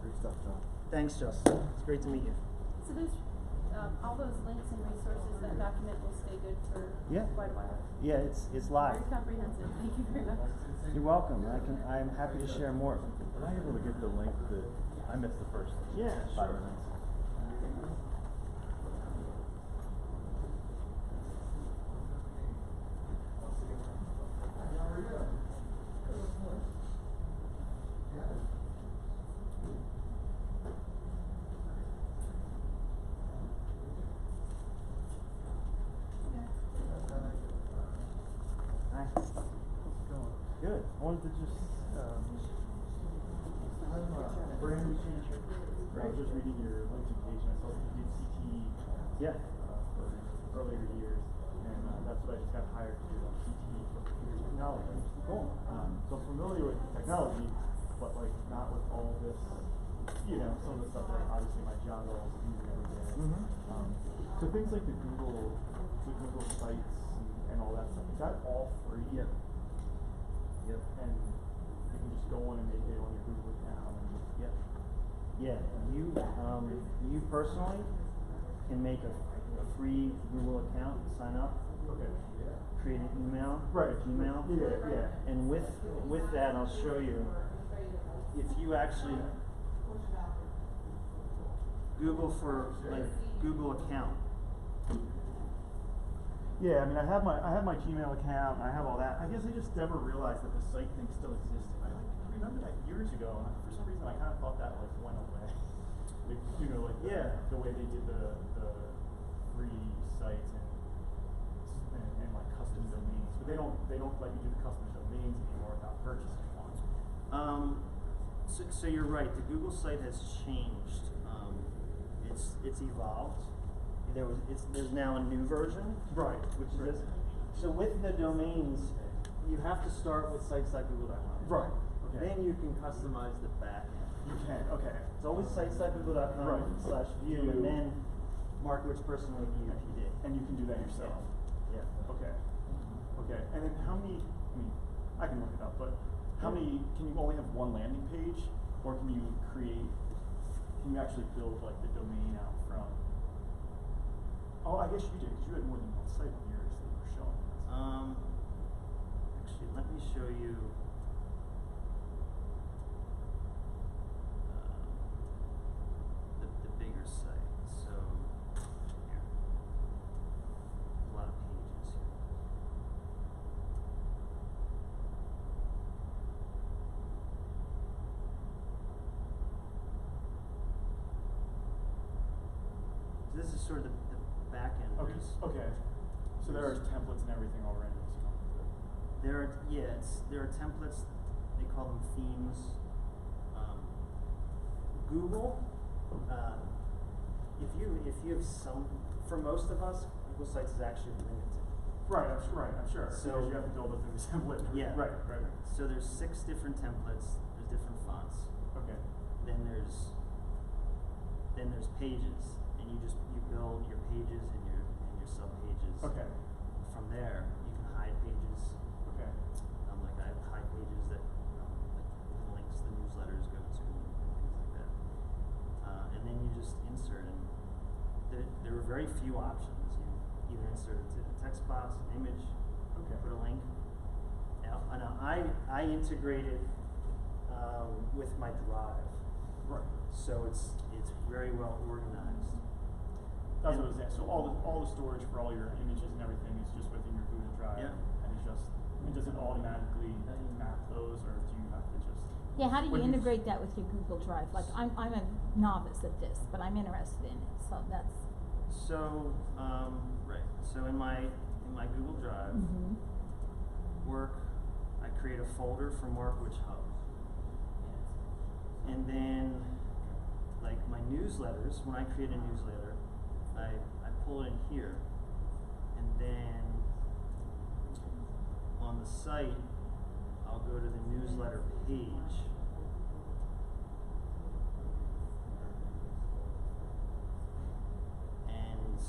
[SPEAKER 6] Great stuff, John.
[SPEAKER 2] Thanks, Justin. It's great to meet you.
[SPEAKER 10] So those, all those links and resources, that document will stay good for
[SPEAKER 2] Yeah.
[SPEAKER 10] quite a while.
[SPEAKER 2] Yeah, it's live.
[SPEAKER 10] Very comprehensive. Thank you very much.
[SPEAKER 2] You're welcome. I'm happy to share more.
[SPEAKER 11] Am I able to get the link that I missed the first
[SPEAKER 2] Yeah,
[SPEAKER 11] 5
[SPEAKER 2] sure.
[SPEAKER 11] minutes?
[SPEAKER 2] Hi. Good. I wanted to just
[SPEAKER 11] I'm a brand new teacher. I was just reading your LinkedIn page and I saw that you did CTE
[SPEAKER 2] yeah.
[SPEAKER 11] for earlier years, and that's what I just got hired to do, CTE for computer technology.
[SPEAKER 2] Cool.
[SPEAKER 11] So I'm familiar with technology, but like not with all this, some of the stuff that obviously my job is using every day.
[SPEAKER 2] Mm-hmm.
[SPEAKER 11] So things like the Google sites and all that stuff, is that all free?
[SPEAKER 2] Yep.
[SPEAKER 11] And you can just go on and make it on your Google account and just
[SPEAKER 2] Yeah. You personally can make a free Google account, sign up,
[SPEAKER 11] okay.
[SPEAKER 2] create an email,
[SPEAKER 11] Right.
[SPEAKER 2] Gmail.
[SPEAKER 11] Yeah.
[SPEAKER 2] And with that, I'll show you. If you actually Google for Google account.
[SPEAKER 11] Yeah, I mean, I have my Gmail account, and I have all that. I guess I just never realized that the site thing still existed. I remember that years ago, and for some reason I kind of thought that went away.
[SPEAKER 2] Yeah.
[SPEAKER 11] The way they did the free sites and like custom domains, but they don't let you do the custom domains anymore without purchasing one.
[SPEAKER 2] So you're right. The Google site has changed. It's evolved. There's now a new version,
[SPEAKER 11] Right.
[SPEAKER 2] which is this. So with the domains, you have to start with sites like Google.com.
[SPEAKER 11] Right. Okay.
[SPEAKER 2] Then you can customize the back end.
[SPEAKER 11] You can. Okay.
[SPEAKER 2] It's always sites like Google.com
[SPEAKER 11] Right.
[SPEAKER 2] /view, and then mark which person would be PD.
[SPEAKER 11] And you can do that yourself.
[SPEAKER 2] Yeah.
[SPEAKER 11] Okay. Okay. And then how many? I mean, I can look it up, but how many? Can you only have one landing page Or can you actually build like the domain out from? Oh, I guess you did, because you had more than one site on yours that you were showing us.
[SPEAKER 2] Actually, let me show you. The bigger site. So here, a lot of pages here. So this is sort of the back end.
[SPEAKER 11] Okay. Okay. So there are templates and everything already. So.
[SPEAKER 2] There are templates. They call them themes. Google. If you have some, for most of us, Google Sites is actually limited.
[SPEAKER 11] Right. I'm sure.
[SPEAKER 2] So
[SPEAKER 11] because you have to build it through the template.
[SPEAKER 2] Yeah.
[SPEAKER 11] Right.
[SPEAKER 2] So there's 6 different templates. There's different fonts.
[SPEAKER 11] Okay.
[SPEAKER 2] Then there's pages, and you build your pages and your sub pages.
[SPEAKER 11] Okay.
[SPEAKER 2] From there, you can hide pages.
[SPEAKER 11] Okay.
[SPEAKER 2] Like I hide pages that like the links the newsletters go to and things like that. And then you just insert, and there are very few options. You either insert a text box, an image,
[SPEAKER 11] Okay.
[SPEAKER 2] put a link. Now I integrate it with my Drive.
[SPEAKER 11] Right.
[SPEAKER 2] So it's very well organized.
[SPEAKER 11] That's what I was saying. So all the storage for all your images and everything is just within your Google Drive.
[SPEAKER 2] Yeah.
[SPEAKER 11] And it doesn't automatically map those, or do you have to just?
[SPEAKER 12] Yeah, how do you
[SPEAKER 11] when
[SPEAKER 12] integrate that with your Google Drive? Like, I'm a novice at this, but I'm interested in it, so that's.
[SPEAKER 2] So right. So in my Google Drive work, I create a folder from work which hub. And then like my newsletters, when I create a newsletter, I pull it in here, and then on the site I'll go to the newsletter page. And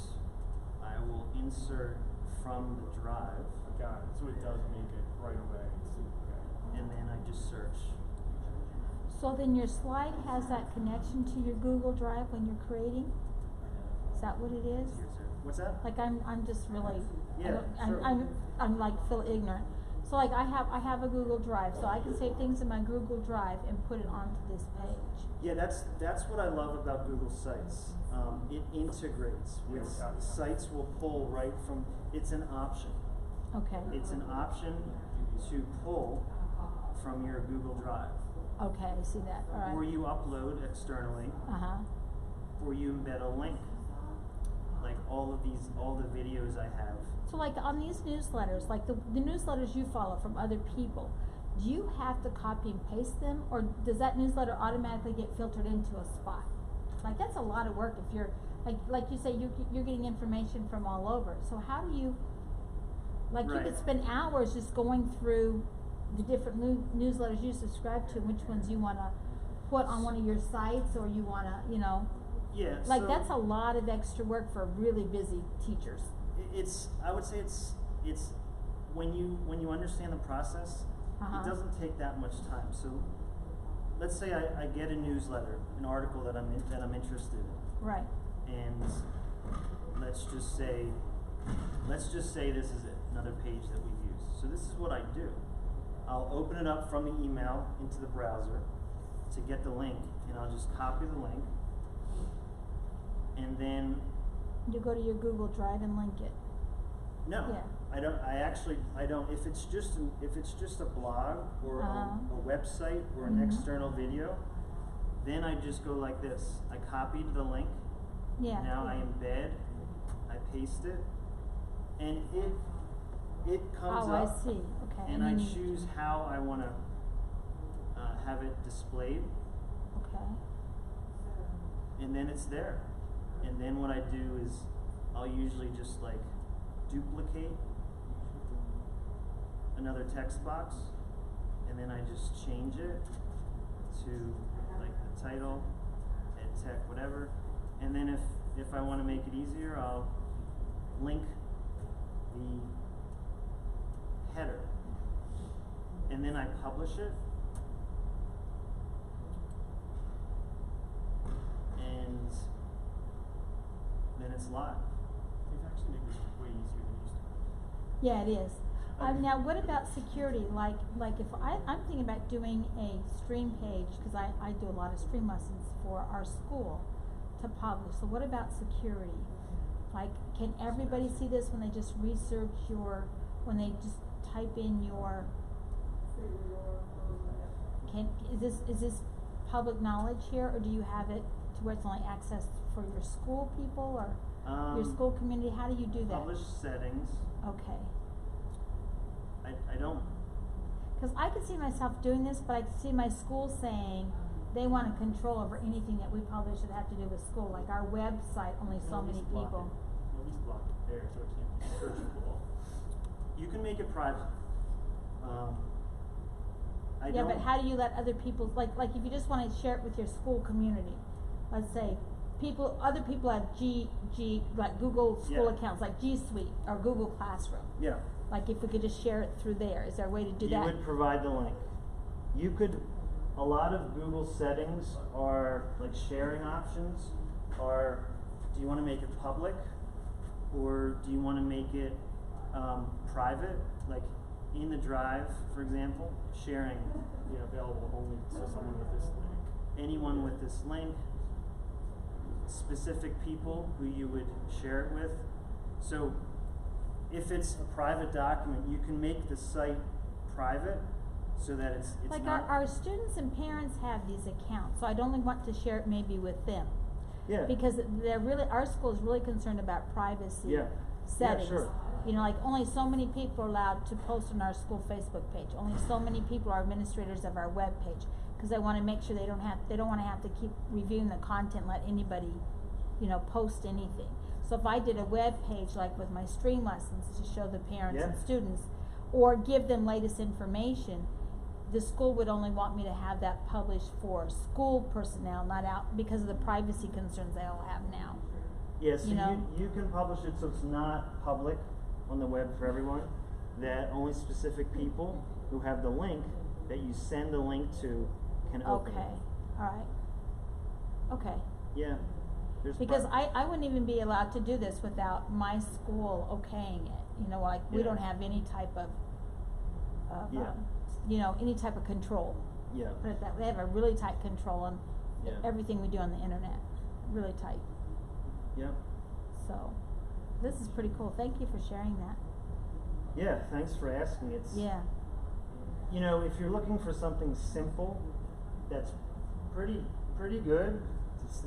[SPEAKER 2] I will insert from the Drive.
[SPEAKER 11] Got it. So it does make it right away. Okay.
[SPEAKER 2] And then I just search.
[SPEAKER 12] So then your slide has that connection to your Google Drive when you're creating? Is that what it is?
[SPEAKER 2] What's that?
[SPEAKER 12] Like I'm just really,
[SPEAKER 2] Yeah, sure.
[SPEAKER 12] I'm like feel ignorant. So like I have a Google Drive, so I can save things in my Google Drive and put it onto this page.
[SPEAKER 2] Yeah, that's what I love about Google Sites. It integrates with sites will pull right from. It's an option.
[SPEAKER 12] Okay.
[SPEAKER 2] It's an option to pull from your Google Drive.
[SPEAKER 12] Okay, I see that. All right.
[SPEAKER 2] Or you upload externally. Or you embed a link. Like all the videos I have.
[SPEAKER 12] So like on these newsletters, like the newsletters you follow from other people, do you have to copy and paste them, or does that newsletter automatically get filtered into a spot? Like that's a lot of work if you're like you say you're getting information from all over. So how do you you could spend hours just going through the different newsletters you subscribe to, which ones you want to put on one of your sites, or you want to,
[SPEAKER 2] Yeah.
[SPEAKER 12] like
[SPEAKER 2] so
[SPEAKER 12] that's a lot of extra work for really busy teachers.
[SPEAKER 2] I would say it's when you understand the process, it doesn't take that much time. So let's say I get a newsletter, an article that I'm interested in.
[SPEAKER 12] Right.
[SPEAKER 2] And let's just say this is it, another page that we've used. So this is what I do. I'll open it up from the email into the browser to get the link, and I'll just copy the link, and then
[SPEAKER 12] You go to your Google Drive and link it.
[SPEAKER 2] no,
[SPEAKER 12] Yeah.
[SPEAKER 2] I don't. If it's just a blog or a website or an external video, then I just go like this. I copied the link.
[SPEAKER 12] Yeah.
[SPEAKER 2] Now I embed. I paste it, and it comes
[SPEAKER 12] Oh,
[SPEAKER 2] up.
[SPEAKER 12] I see. Okay.
[SPEAKER 2] And I
[SPEAKER 12] then you-
[SPEAKER 2] choose how I want to have it displayed,
[SPEAKER 12] Okay.
[SPEAKER 2] and then it's there. And then what I do is I'll usually just like duplicate another text box, and then I just change it to like the title, ed tech, whatever. And then if I want to make it easier, I'll link the header, and then I publish it. lot.
[SPEAKER 11] They've actually made this way easier than it used to be.
[SPEAKER 12] Yeah, it is. Now, what about security? Like if I'm thinking about doing a stream page, cause I do a lot of stream lessons for our school to publish. So what about security? Like, can everybody see this when they just research when they just type in your, is this public knowledge here, or do you have it to where it's only accessed for your school people, or your school community? How do you do that?
[SPEAKER 2] Publish settings.
[SPEAKER 12] Okay.
[SPEAKER 2] I don't.
[SPEAKER 12] Because I could see myself doing this, but I could see my school saying they want control over anything that we publish that have to do with school. Like our website, only so many people.
[SPEAKER 11] At least block it there so it can't be searchable.
[SPEAKER 2] You can make it private.
[SPEAKER 12] Yeah, but how do you let other people, like if you just want to share it with your school community, let's say other people have like Google school accounts, like G Suite or Google Classroom.
[SPEAKER 2] Yeah.
[SPEAKER 12] Like if we could just share it through there, is there a way to do that?
[SPEAKER 2] You would provide the link. A lot of Google settings are like sharing options are, do you want to make it public or do you want to make it private? Like in the drive, for example, sharing.
[SPEAKER 11] Yeah, available only to someone with this link.
[SPEAKER 2] Anyone with this link, specific people who you would share it with. So if it's a private document, you can make the site private so that it's
[SPEAKER 12] like
[SPEAKER 2] not.
[SPEAKER 12] our students and parents have these accounts, so I'd only want to share it maybe with them.
[SPEAKER 2] Yeah.
[SPEAKER 12] Because our school is really concerned about privacy settings.
[SPEAKER 2] Yeah, sure.
[SPEAKER 12] You know, like only so many people are allowed to post on our school Facebook page. Only so many people are administrators of our web page, because they want to make sure they don't want to have to keep reviewing the content, let anybody, post anything. So if I did a web page like with my stream lessons to show the parents and students, or give them latest information, the school would only want me to have that published for school personnel, not out because of the privacy concerns they all have now.
[SPEAKER 2] Yes, you can publish it so it's not public on the web for everyone, that only specific people who have the link that you send the link to can open it.
[SPEAKER 12] Okay, alright. Okay.
[SPEAKER 2] Yeah.
[SPEAKER 12] Because I wouldn't even be allowed to do this without my school okaying it. We don't have any type of any type of control.
[SPEAKER 2] Yeah.
[SPEAKER 12] Put it that way. They have a really tight control on everything we do on the internet. Really tight.
[SPEAKER 2] Yeah.
[SPEAKER 12] So this is pretty cool. Thank you for sharing that.
[SPEAKER 2] Yeah, thanks for asking. If you're looking for something simple that's pretty good,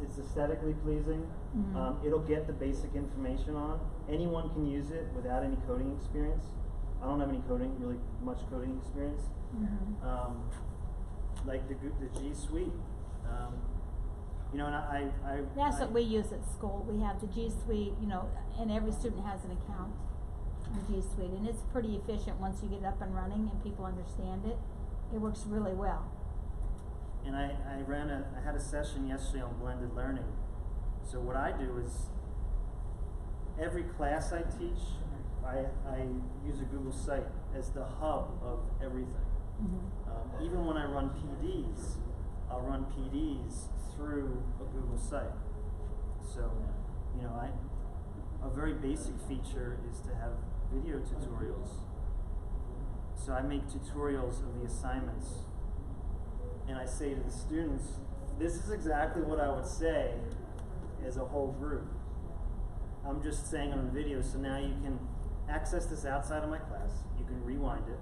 [SPEAKER 2] it's aesthetically pleasing.
[SPEAKER 12] Mm-hmm.
[SPEAKER 2] It'll get the basic information on. Anyone can use it without any coding experience. I don't have any much coding experience.
[SPEAKER 12] Mm-hmm.
[SPEAKER 2] Like the G Suite.
[SPEAKER 12] That's what we use at school. We have the G Suite, and every student has an account in G Suite, and it's pretty efficient once you get it up and running and people understand it. It works really well.
[SPEAKER 2] And I had a session yesterday on blended learning. So what I do is every class I teach, I use a Google site as the hub of everything.
[SPEAKER 12] Mm-hmm.
[SPEAKER 2] Even when I run PDs, I'll run PDs through a Google site. So, a very basic feature is to have video tutorials. So I make tutorials of the assignments, and I say to the students, this is exactly what I would say as a whole group. I'm just saying on video, so now you can access this outside of my class. You can rewind it.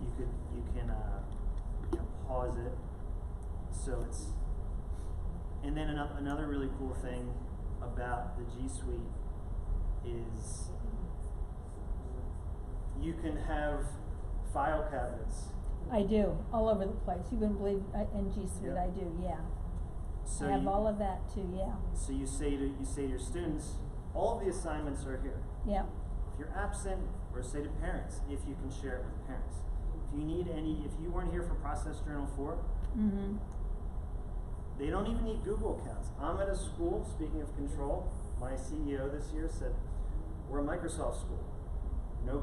[SPEAKER 2] You can pause it. So and then another really cool thing about the G Suite is you can have file cabinets.
[SPEAKER 12] I do, all over the place. You wouldn't believe in G Suite I do, yeah.
[SPEAKER 2] So
[SPEAKER 12] I have all of that too, yeah.
[SPEAKER 2] So you say to your students, all of the assignments are here.
[SPEAKER 12] Yeah.
[SPEAKER 2] If you're absent, or say to parents, if you can share it with parents. If you weren't here for Process Journal 4,
[SPEAKER 12] mm-hmm.
[SPEAKER 2] They don't even need Google accounts. I'm at a school, speaking of control, my CEO this year said, we're a Microsoft school. No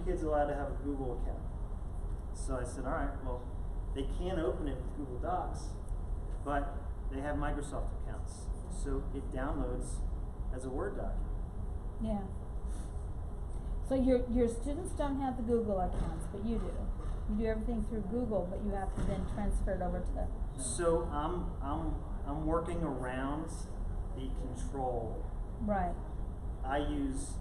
[SPEAKER 2] kid's allowed to have a Google account. So I said, all right, well, they can't open it with Google Docs, but they have Microsoft accounts. So it downloads as a Word document.
[SPEAKER 12] Yeah. So your students don't have the Google accounts, but you do. You do everything through Google, but you have to then transfer it over to.
[SPEAKER 2] So I'm working around the control.
[SPEAKER 12] Right.
[SPEAKER 2] I use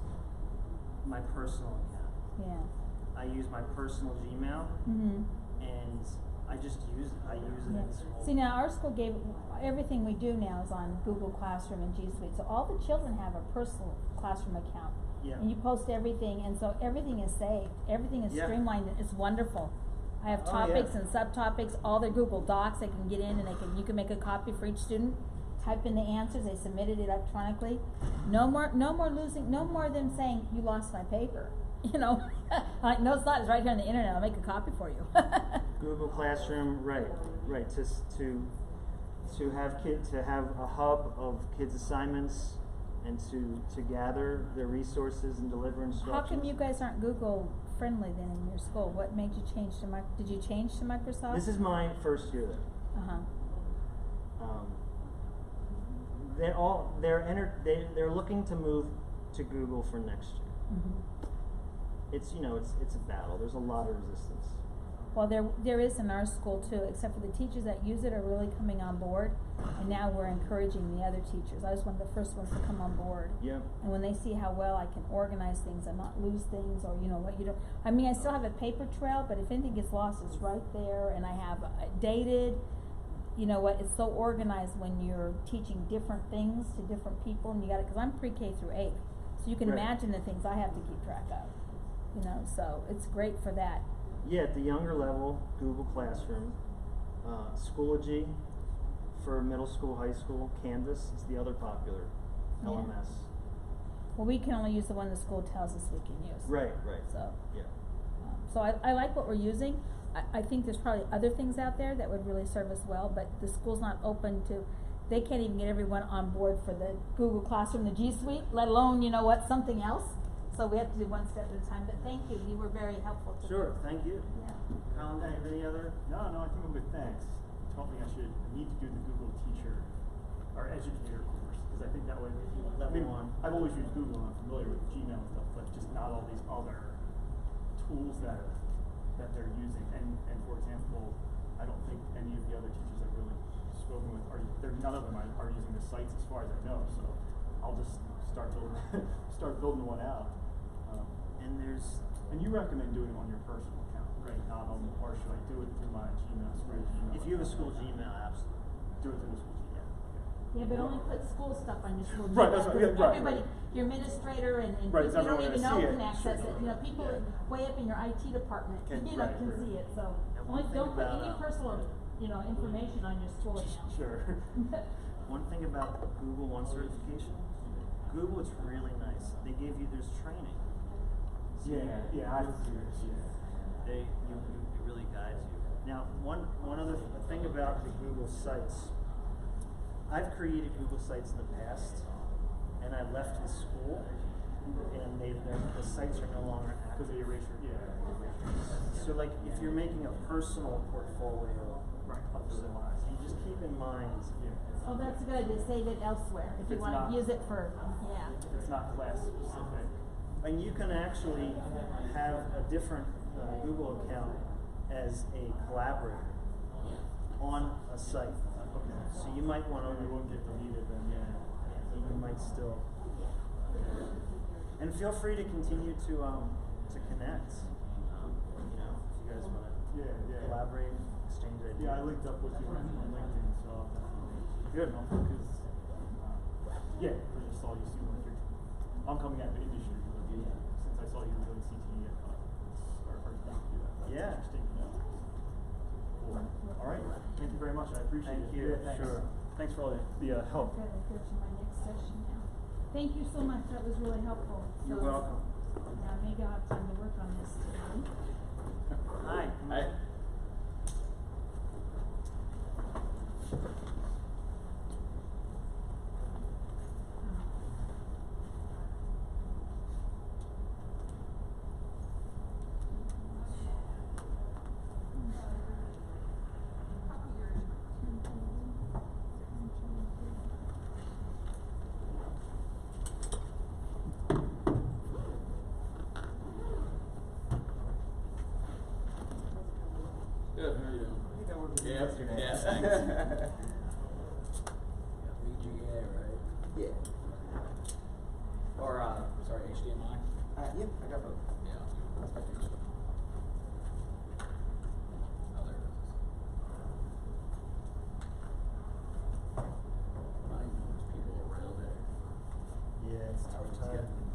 [SPEAKER 2] my personal account.
[SPEAKER 12] Yeah.
[SPEAKER 2] I use my personal Gmail,
[SPEAKER 12] Mhm.
[SPEAKER 2] and I just use it. I use it
[SPEAKER 12] Yeah.
[SPEAKER 2] in school.
[SPEAKER 12] See, now our school gave everything we do now is on Google Classroom and G Suite. So all the children have a personal classroom account.
[SPEAKER 2] Yeah.
[SPEAKER 12] And you post everything, and so everything is saved. Everything is
[SPEAKER 2] Yeah.
[SPEAKER 12] streamlined. It's wonderful. I have
[SPEAKER 2] Oh,
[SPEAKER 12] topics
[SPEAKER 2] yeah.
[SPEAKER 12] and subtopics, all their Google Docs. They can get in and you can make a copy for each student. Type in the answers. They submit it electronically. No more them saying you lost my paper. You know, like no, it's not. It's right here on the internet. I'll make a copy for you.
[SPEAKER 2] Google Classroom, right. To have a hub of kids' assignments and to gather their resources and deliver instructions.
[SPEAKER 12] How come you guys aren't Google friendly then in your school? What made you change to Did you change to Microsoft?
[SPEAKER 2] This is my first year there. They're looking to move to Google for next year.
[SPEAKER 12] Mm-hmm.
[SPEAKER 2] It's a battle. There's a lot of resistance.
[SPEAKER 12] Well, there is in our school too, except for the teachers that use it are really coming on board, and now we're encouraging the other teachers. I was one of the first ones to come on board.
[SPEAKER 2] Yep.
[SPEAKER 12] And when they see how well I can organize things and not lose things, or what you don't. I mean, I still have a paper trail, but if anything gets lost, it's right there, and I have dated. You know what? It's so organized when you're teaching different things to different people, and you got it because I'm pre-K through 8, so you can
[SPEAKER 2] Right.
[SPEAKER 12] imagine the things I have to keep track of. So it's great for that.
[SPEAKER 2] Yeah, at the younger level, Google Classroom, Schoology for middle school, high school, Canvas is the other popular
[SPEAKER 12] Yeah.
[SPEAKER 2] LMS.
[SPEAKER 12] Well, we can only use the one the school tells us we can use.
[SPEAKER 2] Right.
[SPEAKER 12] So,
[SPEAKER 2] Yeah.
[SPEAKER 12] so I like what we're using. I think there's probably other things out there that would really serve us well, but the school's not open to. They can't even get everyone on board for the Google Classroom, the G Suite, let alone something else. So we have to do one step at a time. But thank you. You were very helpful to
[SPEAKER 2] Sure.
[SPEAKER 12] me.
[SPEAKER 2] Thank you.
[SPEAKER 12] Yeah.
[SPEAKER 2] Colin, do you have any other?
[SPEAKER 11] No, I think I'm good, thanks. You told me I need to do the Google Teacher or Educator course, because I think that way,
[SPEAKER 2] Level one.
[SPEAKER 11] I've always used Google and I'm familiar with Gmail and stuff, but just not all these other tools that they're using. And for example, I don't think any of the other teachers I've really spoken with none of them are using the sites as far as I know, so I'll just start building one out. And you recommend doing it on your personal account, right? Not on, or should I do it through my Gmail?
[SPEAKER 2] If you have a school Gmail, absolutely.
[SPEAKER 11] Do it through the school Gmail.
[SPEAKER 12] Yeah, but only put school stuff on your school.
[SPEAKER 11] Right, that's right,
[SPEAKER 12] Gmail, 'cause
[SPEAKER 11] yeah, right,
[SPEAKER 12] everybody,
[SPEAKER 11] right.
[SPEAKER 12] your administrator and
[SPEAKER 11] Right,
[SPEAKER 12] people
[SPEAKER 11] it's
[SPEAKER 12] you don't
[SPEAKER 11] everyone
[SPEAKER 12] even
[SPEAKER 11] gonna
[SPEAKER 12] know
[SPEAKER 11] see
[SPEAKER 12] can
[SPEAKER 11] it.
[SPEAKER 12] access
[SPEAKER 11] Sure.
[SPEAKER 12] it. People way up in your IT department,
[SPEAKER 2] Can-
[SPEAKER 12] can
[SPEAKER 11] right,
[SPEAKER 12] see it. So
[SPEAKER 2] And one thing
[SPEAKER 12] don't put
[SPEAKER 2] about,
[SPEAKER 12] any personal, information on your school account.
[SPEAKER 11] Sure.
[SPEAKER 2] one thing about Google One certification, Google is really nice. They give you there's training. So
[SPEAKER 11] I see this,
[SPEAKER 2] it really guides you. Now, one other thing about the Google sites, I've created Google sites in the past, and I left the school, and the sites are no longer active.
[SPEAKER 11] Because of erasure,
[SPEAKER 2] So, like, if you're making a personal portfolio of slides, you just keep in mind.
[SPEAKER 12] Oh, that's a good idea. Save it elsewhere if you
[SPEAKER 11] It's
[SPEAKER 12] want
[SPEAKER 11] not-
[SPEAKER 12] to use it for
[SPEAKER 11] It's not class specific.
[SPEAKER 2] And you can actually have a different Google account as a collaborator on a site.
[SPEAKER 11] Okay.
[SPEAKER 2] So you might want
[SPEAKER 11] We
[SPEAKER 2] to.
[SPEAKER 11] won't get deleted then,
[SPEAKER 2] You might still. And feel free to continue to connect. If you guys want to
[SPEAKER 11] Yeah.
[SPEAKER 2] collaborate, exchange ideas.
[SPEAKER 11] Yeah, I linked up with you on LinkedIn, so I'll definitely.
[SPEAKER 2] Good.
[SPEAKER 11] Because, I just saw you soon. I'm coming out of the industry. Since I saw you were doing CTE, I thought it's our first time to do that. That's
[SPEAKER 2] Yeah.
[SPEAKER 11] interesting. Cool. All right. Thank you very much. I appreciate
[SPEAKER 2] Thank
[SPEAKER 11] it.
[SPEAKER 2] you.
[SPEAKER 11] Yeah, thanks.
[SPEAKER 2] Sure.
[SPEAKER 11] Thanks for all the help.
[SPEAKER 12] Good. I go to my next session now. Thank you so much. That was really helpful.
[SPEAKER 2] You're
[SPEAKER 12] So,
[SPEAKER 2] welcome.
[SPEAKER 12] Yeah, maybe I'll have time to work on this today.
[SPEAKER 2] Hi.
[SPEAKER 13] Good, how are you doing?
[SPEAKER 1] I think I worked with you
[SPEAKER 13] Yeah,
[SPEAKER 1] yesterday.
[SPEAKER 13] yeah, thanks. VGA, right?
[SPEAKER 1] Yeah.
[SPEAKER 13] Or, sorry, HDMI?
[SPEAKER 1] Yep, I got both.
[SPEAKER 13] Yeah. I think so. Oh, there it is. Not even there's people around it.
[SPEAKER 2] Yeah, it's
[SPEAKER 13] How
[SPEAKER 2] tough
[SPEAKER 13] it's
[SPEAKER 2] time.
[SPEAKER 13] getting